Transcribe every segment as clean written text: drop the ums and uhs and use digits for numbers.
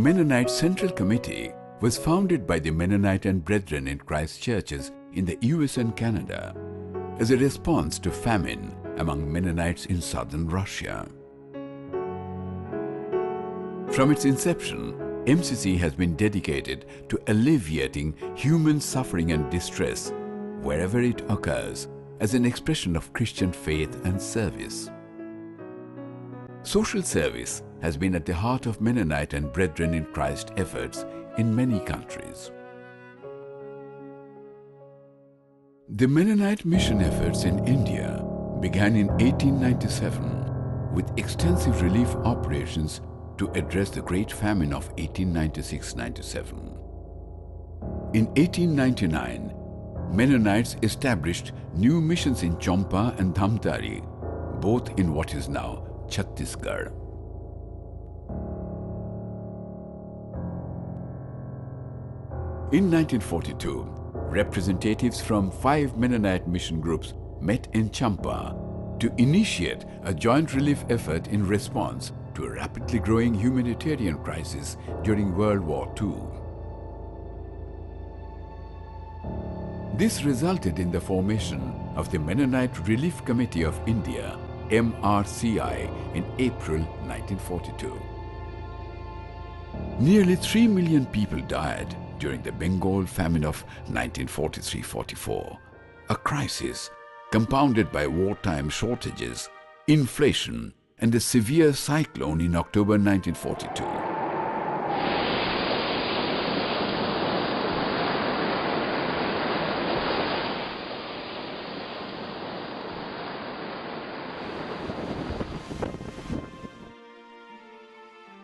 Mennonite Central Committee was founded by the Mennonite and Brethren in Christ churches in the US and Canada as a response to famine among Mennonites in southern Russia. From its inception, MCC has been dedicated to alleviating human suffering and distress wherever it occurs as an expression of Christian faith and service. Social service has been at the heart of Mennonite and Brethren in Christ efforts in many countries. The Mennonite mission efforts in India began in 1897 with extensive relief operations to address the Great Famine of 1896-97. In 1899, Mennonites established new missions in Champa and Dhamtari, both in what is now Chhattisgarh. In 1942, representatives from 5 Mennonite mission groups met in Champa to initiate a joint relief effort in response to a rapidly growing humanitarian crisis during World War II. This resulted in the formation of the Mennonite Relief Committee of India, MRCI, in April 1942. Nearly 3 million people died during the Bengal famine of 1943-44, a crisis compounded by wartime shortages, inflation, and a severe cyclone in October 1942.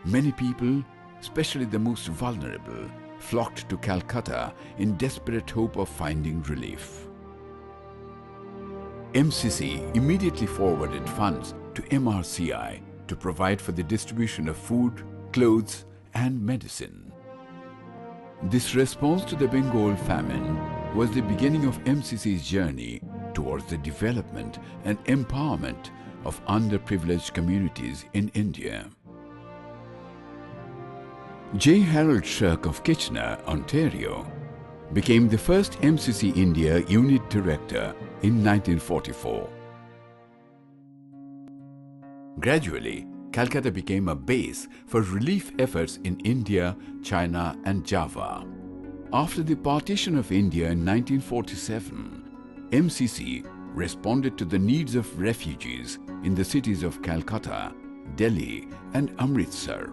Many people, especially the most vulnerable, flocked to Calcutta in desperate hope of finding relief. MCC immediately forwarded funds to MRCI to provide for the distribution of food, clothes, and medicine. This response to the Bengal famine was the beginning of MCC's journey towards the development and empowerment of underprivileged communities in India. J. Harold Shirk of Kitchener, Ontario, became the first MCC India unit director in 1944. Gradually, Calcutta became a base for relief efforts in India, China, and Java. After the partition of India in 1947, MCC responded to the needs of refugees in the cities of Calcutta, Delhi, and Amritsar.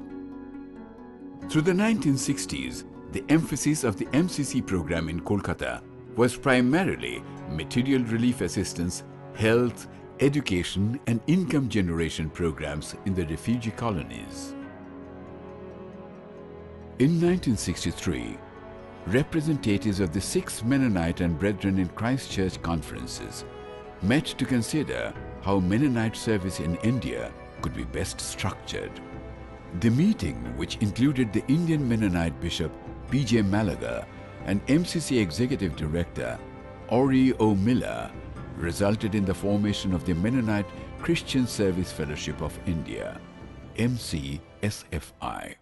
Through the 1960s, the emphasis of the MCC program in Kolkata was primarily material relief assistance, health, education, and income generation programs in the refugee colonies. In 1963, representatives of the 6 Mennonite and Brethren in Christ Church conferences met to consider how Mennonite service in India could be best structured. The meeting, which included the Indian Mennonite Bishop P.J. Malaga and MCC Executive Director Ori O. Miller, resulted in the formation of the Mennonite Christian Service Fellowship of India, MCSFI.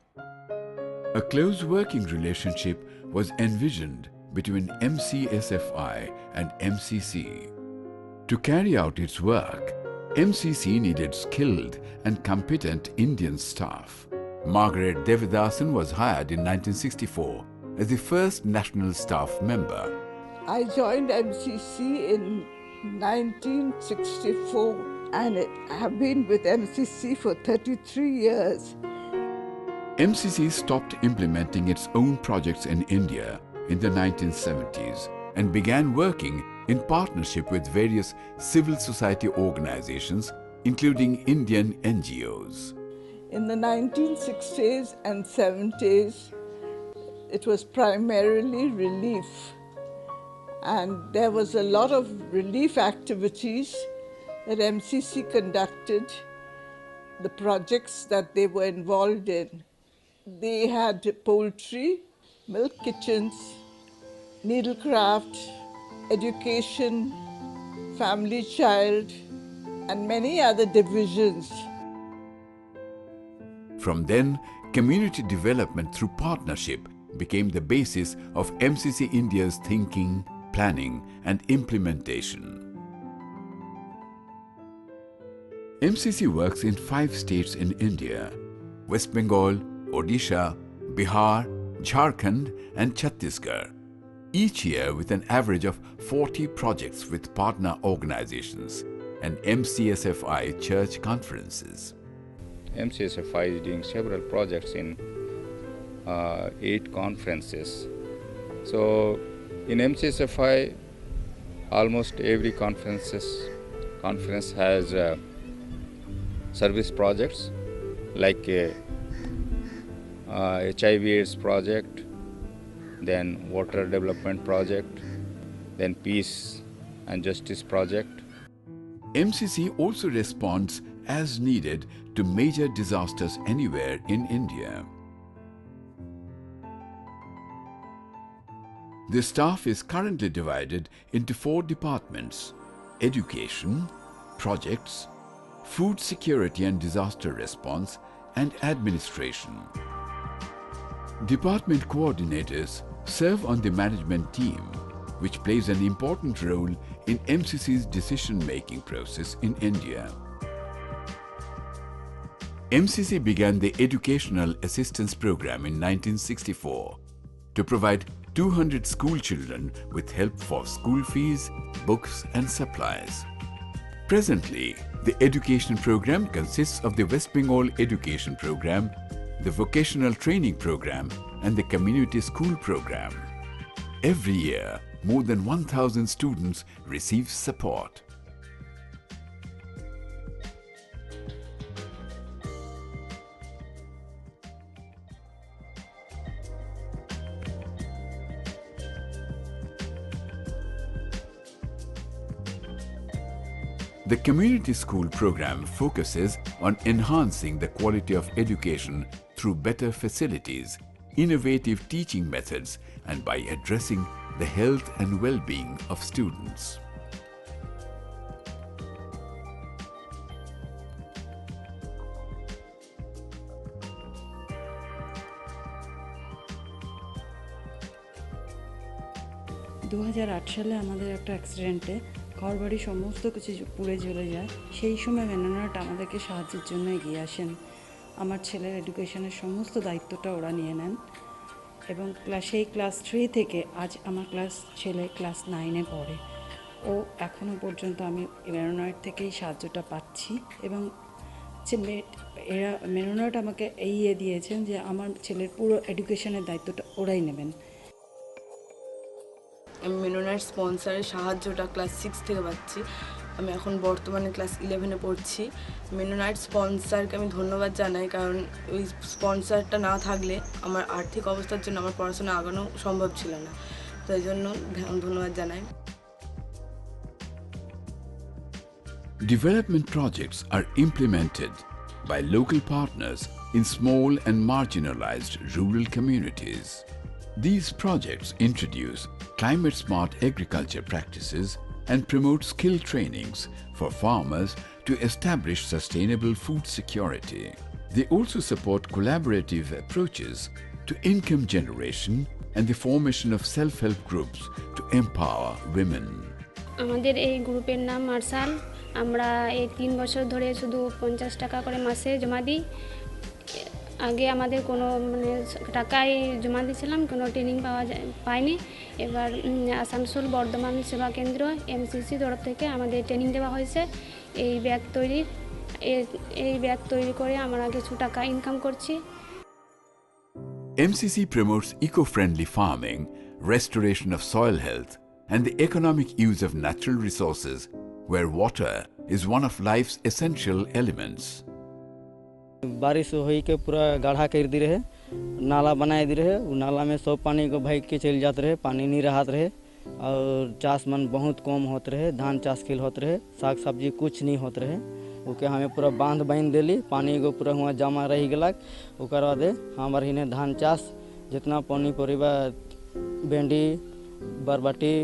A close working relationship was envisioned between MCSFI and MCC. To carry out its work, MCC needed skilled and competent Indian staff. Margaret Devadasan was hired in 1964 as the first national staff member. I joined MCC in 1964 and I have been with MCC for 33 years. MCC stopped implementing its own projects in India in the 1970s and began working in partnership with various civil society organizations, including Indian NGOs. In the 1960s and 70s, it was primarily relief. And there was a lot of relief activities that MCC conducted, the projects that they were involved in. They had poultry, milk kitchens, needlecraft, education, family child, and many other divisions. From then, community development through partnership became the basis of MCC India's thinking, planning and implementation. MCC works in 5 states in India: West Bengal, Odisha, Bihar, Jharkhand and Chhattisgarh. Each year with an average of 40 projects with partner organizations and MCSFI church conferences. MCSFI is doing several projects in 8 conferences. So in MCSFI, almost every conference has service projects like HIV/AIDS project, then water development project, then peace and justice project. MCC also responds as needed to major disasters anywhere in India. The staff is currently divided into 4 departments: education, projects, food security and disaster response, and administration. Department coordinators serve on the management team, which plays an important role in MCC's decision-making process in India. MCC began the Educational Assistance Program in 1964 to provide 200 school children with help for school fees, books and supplies. Presently, the education program consists of the West Bengal Education Program, the Vocational Training Program and the Community School Program. Every year, more than 1,000 students receive support. The Community School Program focuses on enhancing the quality of education through better facilities, innovative teaching methods, and by addressing the health and well-being of students. दो 2008 সালে আমাদের একটা অ্যাক্সিডেন্টে ঘরবাড়ি সমস্ত কিছু পুড়ে জ্বলে যায়। সেই সময় মেননাইট আমাদেরকে সাহায্যের জন্য এগিয়ে আসেন। আমার ছেলের এডুকেশনের সমস্ত দায়িত্বটা ওরা নিয়ে নেন এবং সেই ক্লাস 3 থেকে আজ আমার ছেলে ক্লাস 9-এ পড়ে। ও এখনো পর্যন্ত আমি মেননাইট থেকেই সাহায্যটা পাচ্ছি এবং এরা মেননাইট আমাকে দিয়েছেন যে আমার ছেলের পুরো এডুকেশনের দায়িত্বটা ওরাই নেবেন। আমি মেননাইট স্পন্সরের সাহায্যটা ক্লাস 6 থেকে পাচ্ছি। আমি এখন বর্তমানে ক্লাস 11-এ পড়ছি। মেননাইট স্পন্সরকে আমি ধন্যবাদ জানাই, কারণ ওই স্পন্সরটা না থাকলে আমার আর্থিক অবস্থার জন্য আমার পড়াশোনা আগানো সম্ভব ছিল না। তাই জন্য ধন্যবাদ জানাই। Development projects are implemented by local partners in small and marginalized rural communities. These projects introduce climate-smart agriculture practices and promote skill trainings for farmers to establish sustainable food security. They also support collaborative approaches to income generation and the formation of self-help groups to empower women. আমাদের এই গ্রুপের নাম martial. আমরা এই 3 বছর ধরে শুধু 50 টাকা করে মাসে জমা দিই। আগে আমাদের কোনো টাকাই জমা দিয়েছিলাম, কোনো ট্রেনিং পাইনি। এবার আসানসোল বর্ধমান সেবা কেন্দ্র MCC তরফ থেকে আমাদের ট্রেনিং দেওয়া হয়েছে এই ব্যাগ তৈরি করে আমরা কিছু টাকা ইনকাম করছি। MCC promotes eco-friendly farming, restoration of soil health and the economic use of natural resources where water is one of life's essential elements. बारिश होई के पूरा गाढ़ा कर दी रहे, नाला बनाए दी रहे। वो नाला में सब पानी को भाग के चल जाते रहे, पानी नहीं रहत रहे और चाष मन बहुत कम होते रहे। धान चाष के होते रहे, साग सब्जी कुछ नहीं होते रहे। ओके हमें पूरा बांध बांध देली, पानी को पूरा हुआ जमा रही गलक। ओकर बाद हमारे हिने धान चाष जितना पानी परिबा भेंडी बरबटी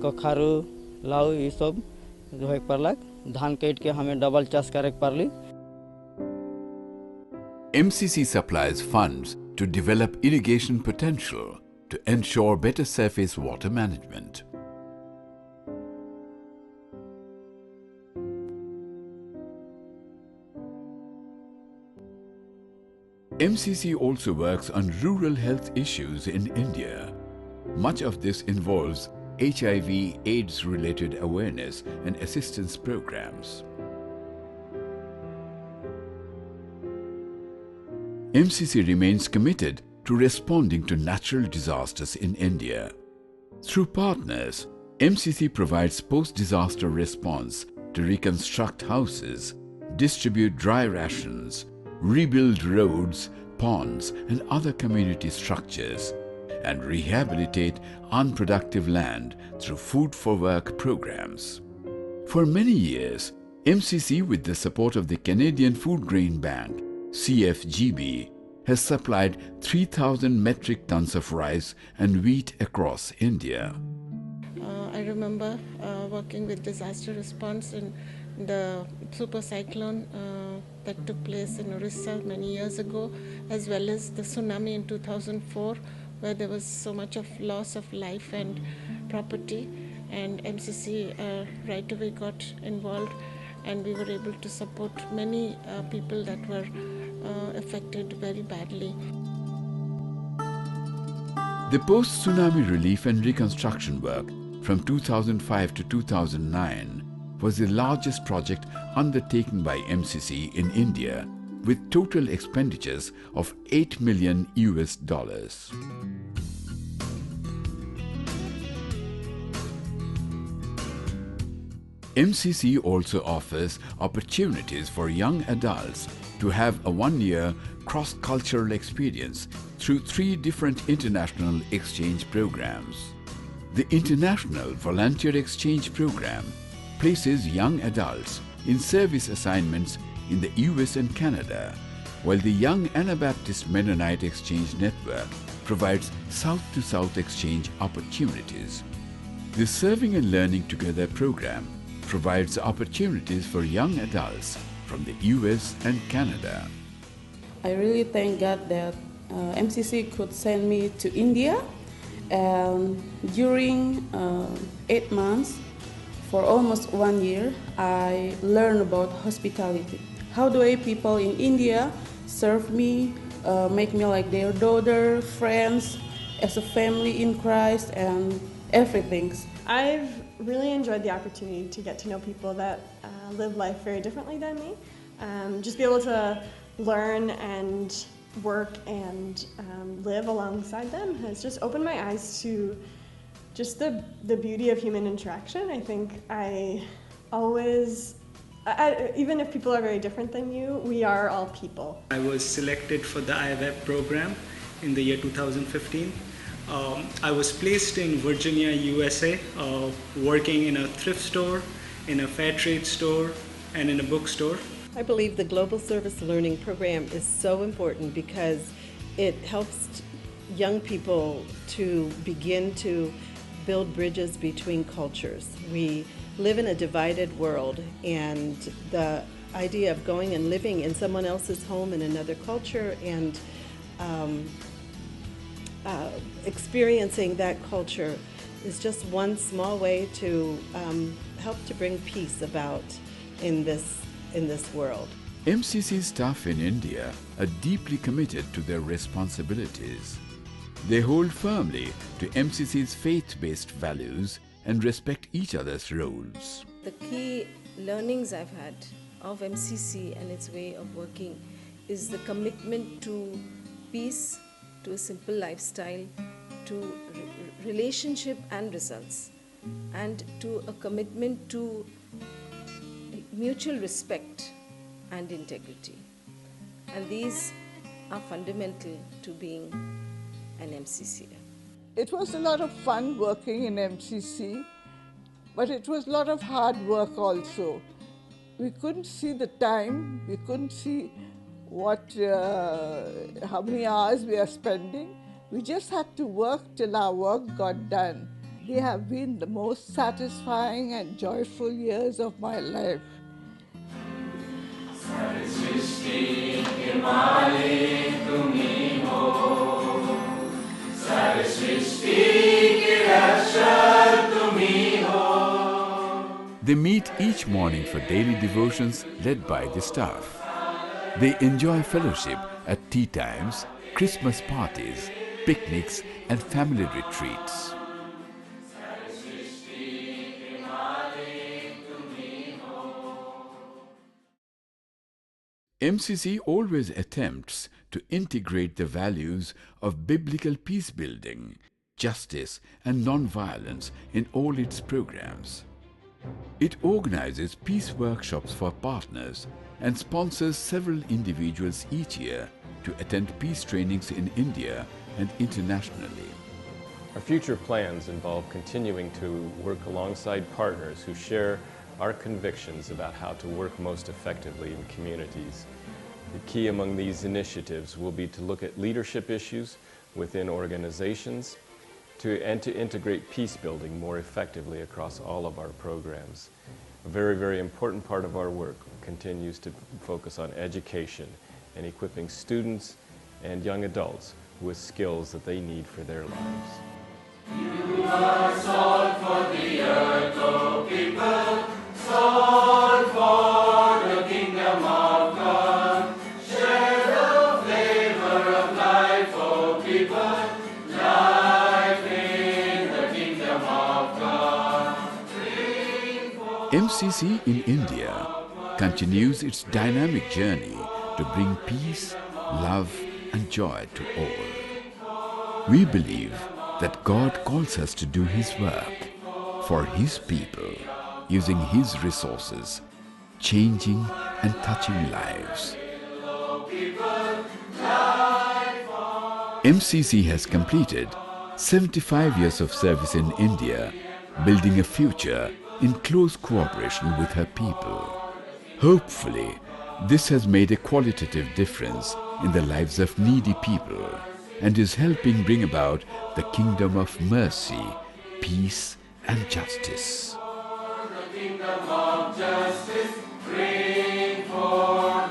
कखारू लाउ ये सब होए पड़लक। धान काट के हमें डबल चाष करे पड़ली। MCC supplies funds to develop irrigation potential to ensure better surface water management. MCC also works on rural health issues in India. Much of this involves HIV/AIDS related awareness and assistance programs. MCC remains committed to responding to natural disasters in India. Through partners, MCC provides post-disaster response to reconstruct houses, distribute dry rations, rebuild roads, ponds and other community structures, and rehabilitate unproductive land through food for work programs. For many years, MCC, with the support of the Canadian Food Grain Bank, CFGB, has supplied 3,000 metric tons of rice and wheat across India. I remember working with disaster response in the super cyclone that took place in Orissa many years ago, as well as the tsunami in 2004, where there was so much of loss of life and property, and MCC right away got involved, and we were able to support many people that were affected very badly. The post-tsunami relief and reconstruction work from 2005 to 2009 was the largest project undertaken by MCC in India, with total expenditures of $8 million. MCC also offers opportunities for young adults to have a one-year cross-cultural experience through 3 different international exchange programs. The International Volunteer Exchange Program places young adults in service assignments in the US and Canada, while the Young Anabaptist Mennonite Exchange Network provides South-to-South exchange opportunities. The Serving and Learning Together program provides opportunities for young adults from the US and Canada. I really thank God that MCC could send me to India, and during 8 months, for almost 1 year, I learned about hospitality. How the way people in India serve me, make me like their daughter, friends, as a family in Christ, and everything. I've really enjoyed the opportunity to get to know people that live life very differently than me. Just be able to learn and work and live alongside them has just opened my eyes to just the beauty of human interaction. I think even if people are very different than you, we are all people. I was selected for the IWEB program in the year 2015. I was placed in Virginia, USA, working in a thrift store, in a fair trade store, and in a bookstore. I believe the Global Service Learning Program is so important because it helps young people to begin to build bridges between cultures. We live in a divided world, and the idea of going and living in someone else's home in another culture and experiencing that culture is just one small way to help to bring peace about in this world. MCC staff in India are deeply committed to their responsibilities. They hold firmly to MCC's faith-based values and respect each other's roles. The key learnings I've had of MCC and its way of working is the commitment to peace, to a simple lifestyle, to relationship and results, and to a commitment to mutual respect and integrity. And these are fundamental to being an MCC. It was a lot of fun working in MCC, but it was a lot of hard work also. We couldn't see the time, we couldn't see how many hours we are spending. We just had to work till our work got done. They have been the most satisfying and joyful years of my life. They meet each morning for daily devotions led by the staff. They enjoy fellowship at tea times, Christmas parties, picnics and family retreats. MCC always attempts to integrate the values of biblical peace building, justice and non-violence in all its programs. It organizes peace workshops for partners and sponsors several individuals each year to attend peace trainings in India and internationally. Our future plans involve continuing to work alongside partners who share our convictions about how to work most effectively in communities. The key among these initiatives will be to look at leadership issues within organizations and to integrate peace building more effectively across all of our programs. A very, very important part of our work continues to focus on education and equipping students and young adults with skills that they need for their lives. You are salt for the earth, O people, salt for the kingdom of God. Share the flavor of life, O people, life in the kingdom of God. MCC in India continues its dynamic journey to bring peace, love and joy to all. We believe that God calls us to do His work for His people, using His resources, changing and touching lives. MCC has completed 75 years of service in India, building a future in close cooperation with her people. Hopefully, this has made a qualitative difference in the lives of needy people and is helping bring about the kingdom of mercy, peace and justice. The kingdom of justice, bring forth